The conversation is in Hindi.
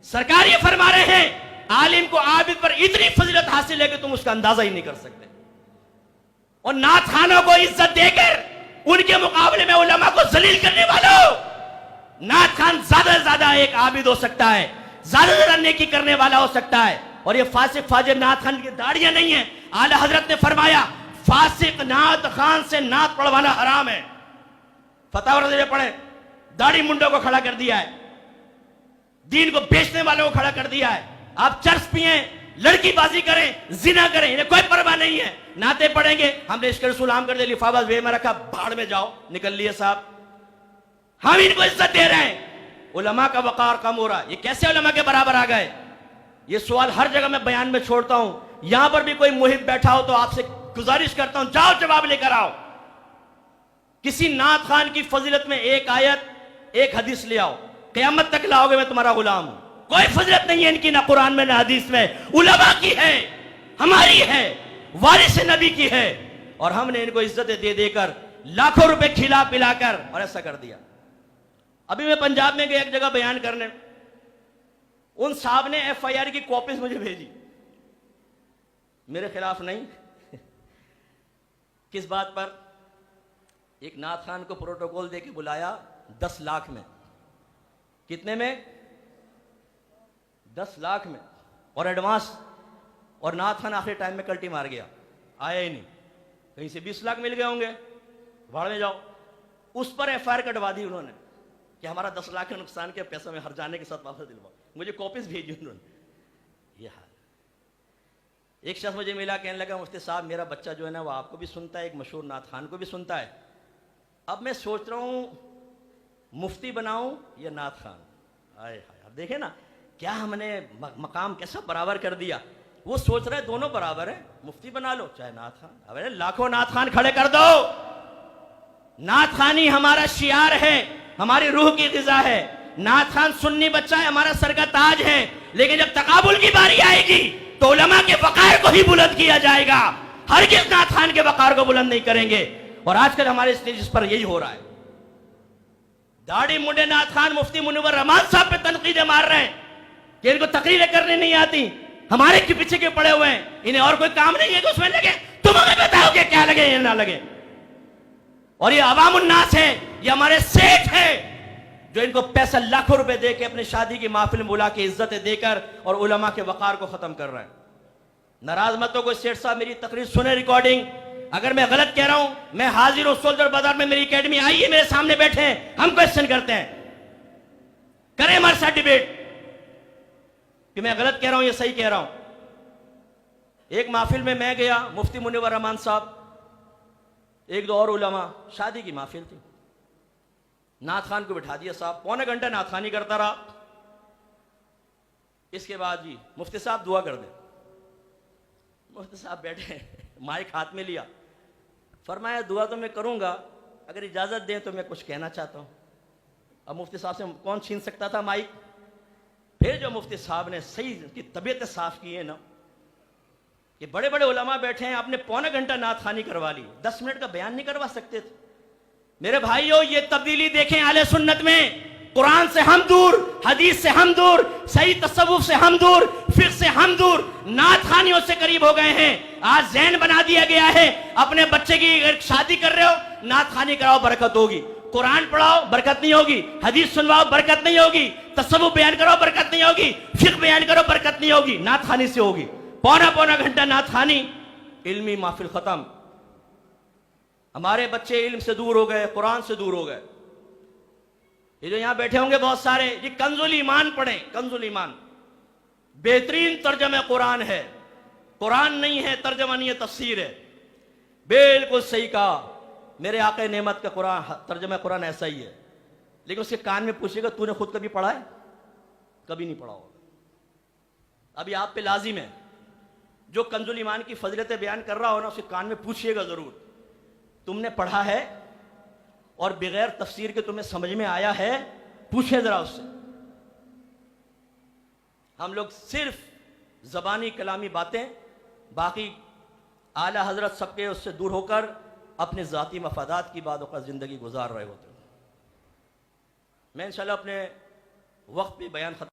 सरकार ये फरमा रहे हैं आलिम को आबिद पर इतनी फजीलत हासिल है कि तुम उसका अंदाजा ही नहीं कर सकते। और नात खानों को इज्जत देकर उनके मुकाबले में उलमा को जलील करने वालों, नात खान ज्यादा से ज्यादा एक आबिद हो सकता है, ज्यादा से ज्यादा नेकी करने वाला हो सकता है। और ये फासिक फाजिर नात खान की दाढ़ियां नहीं है। आला हजरत ने फरमाया फासिक नात खान से नात पढ़वाना हराम है। फतावा पढ़े, दाढ़ी मुंडों को खड़ा कर दिया है, दीन को बेचने वालों को खड़ा कर दिया है। आप चर्च पिए, लड़की बाजी करें, जिना करें, इन्हें कोई परवाह नहीं है। नाते पढ़ेंगे, हमने इसके रसूल आम कर दिया, लिफाफा वे में रखा, भाड़ में जाओ, निकल लिए साहब। हम इनको इज्जत दे रहे हैं, उलमा का वकार कम हो रहा है। ये कैसे उलमा के बराबर आ गए? ये सवाल हर जगह मैं बयान में छोड़ता हूं। यहां पर भी कोई मुहिब बैठा हो तो आपसे गुजारिश करता हूं, जाओ जवाब लेकर आओ। किसी नात खान की फजीलत में एक आयत, एक हदीस ले आओ, क़यामत तक लाओगे मैं तुम्हारा गुलाम हूं। कोई फजीलत नहीं है इनकी, ना कुरान में ना हदीस में। उलमा की है, हमारी है, वारिस नबी की है। और हमने इनको इज्जतें दे देकर लाखों रुपए खिला पिलाकर और ऐसा कर दिया। अभी मैं पंजाब में गया एक जगह बयान करने, उन साहब ने FIR की कॉपीज मुझे भेजी, मेरे खिलाफ नहीं। किस बात पर? एक नात खान को प्रोटोकॉल देके बुलाया 10 लाख में। कितने में? 10 लाख में, और एडवांस। और नात खान आखिरी टाइम में कल्टी मार गया, आया ही नहीं। कहीं से 20 लाख मिल गए होंगे, भाड़ में जाओ। उस पर FIR कटवा दी उन्होंने कि हमारा 10 लाख के नुकसान के पैसा में हर जाने के साथ वापस दिलवाओ। मुझे कॉपीज भेजी उन्होंने। ये हाल। एक शख्स मुझे मिला, कहने लगा मुफ्ती साहब मेरा बच्चा जो है ना वो आपको भी सुनता है, एक मशहूर नात खान को भी सुनता है। अब मैं सोच रहा हूं मुफ्ती बनाऊं या नात खान। आए हाय, अब देखे ना क्या हमने मकाम कैसा बराबर कर दिया। वो सोच रहे दोनों बराबर है, मुफ्ती बना लो चाहे नात खान। अरे लाखों नात खान खड़े कर दो। नात खानी हमारा शियार है, हमारी रूह की ग़िज़ा है। नात खान सुन्नी बच्चा है, हमारा सर का ताज है। लेकिन जब तकाबुल की बारी आएगी तो उलमा के वक़ार को ही बुलंद किया जाएगा, हर किस नात खान के वक़ार को बुलंद नहीं करेंगे। और आजकल हमारे स्टेज पर यही हो रहा है। दाढ़ी मुंडे नात खान मुफ्ती मुनव्वर रहमान साहब पे तनकीदें मार रहे हैं कि इनको तकरीरें करनी नहीं आती, हमारे के पीछे के पड़े हुए हैं, इन्हें और कोई काम नहीं है कि उसमें लगे। तुम हमें बताओ कि क्या लगे या ना लगे। और ये अवामुन्नास है, ये हमारे सेठ है जो इनको पैसा लाखों रुपए दे के अपनी शादी की महफिल में बुला के इज्जतें देकर और उलमा के वक़ार को खत्म कर रहे हैं। नाराज मत हो कोई सेठ साहब, मेरी तकरीर सुने, रिकॉर्डिंग। अगर मैं गलत कह रहा हूं, मैं हाजिर हूं। सोल्जर बाजार में मेरी एकेडमी आई है, मेरे सामने बैठे हैं, हम क्वेश्चन करते हैं, करें हमारे साथ डिबेट कि मैं गलत कह रहा हूं या सही कह रहा हूं। एक महफिल में मैं गया, मुफ्ती मुनव्वर रहमान साहब, एक दो और उलमा, शादी की महफिल थी। नात खान को बिठा दिया साहब, पौने घंटा नात खानी करता रहा। इसके बाद जी मुफ्ती साहब दुआ कर दे। मुफ्ती साहब बैठे, माइक हाथ में लिया, फरमाया दुआ तो मैं करूंगा, अगर इजाजत दें तो मैं कुछ कहना चाहता हूं। अब मुफ्ती साहब से कौन छीन सकता था माइक। फिर जो मुफ्ती साहब ने सही की तबीयत साफ की है ना, कि बड़े बड़े उलमा बैठे हैं, आपने पौने घंटा नात खानी करवा ली, 10 मिनट का बयान नहीं करवा सकते थे। मेरे भाइयों ये तब्दीली देखें आले सुन्नत में। कुरान से हम दूर, हदीस से हम दूर, सही तसव्वुफ से हम दूर, फिक़्ह से हम दूर, नात खानियों से करीब हो गए हैं। आज ज़हन बना दिया गया है, अपने बच्चे की अगर शादी कर रहे हो नात खानी कराओ बरकत होगी, कुरान पढ़ाओ बरकत नहीं होगी, हदीस सुनवाओ बरकत नहीं होगी, तसव्वुफ बयान करो बरकत नहीं होगी, फिक़्ह बयान करो बरकत नहीं होगी, नात खानी से होगी। पौना पौना घंटा नात खानी, इल्मी महफिल खत्म। हमारे बच्चे इल्म से दूर हो गए, कुरान से दूर हो गए। ये जो यहां बैठे होंगे बहुत सारे, ये कंजुल ईमान पढ़ें। कंजुल ईमान बेहतरीन तर्जमा कुरान है, कुरान नहीं है, तर्जमा नहीं है, तफसीर है। बिल्कुल सही कहा, मेरे आक़ा नेमत का कुरान, तर्जमा कुरान ऐसा ही है। लेकिन उसके कान में पूछेगा तूने खुद कभी पढ़ा है? कभी नहीं पढ़ा होगा। अभी आप पे लाजिम है, जो कंजुल ईमान की फजीलतें बयान कर रहा हो ना, उसके कान में पूछिएगा जरूर तुमने पढ़ा है और बगैर तफसीर के तुम्हें समझ में आया है? पूछे जरा उससे। हम लोग सिर्फ जबानी कलामी बातें, बाकी आला हजरत सबके उससे दूर होकर अपने ज़ाती मफादात की बातों का ज़िंदगी गुजार रहे होते हैं। मैं इंशाल्लाह अपने वक्त पे बयान खत्म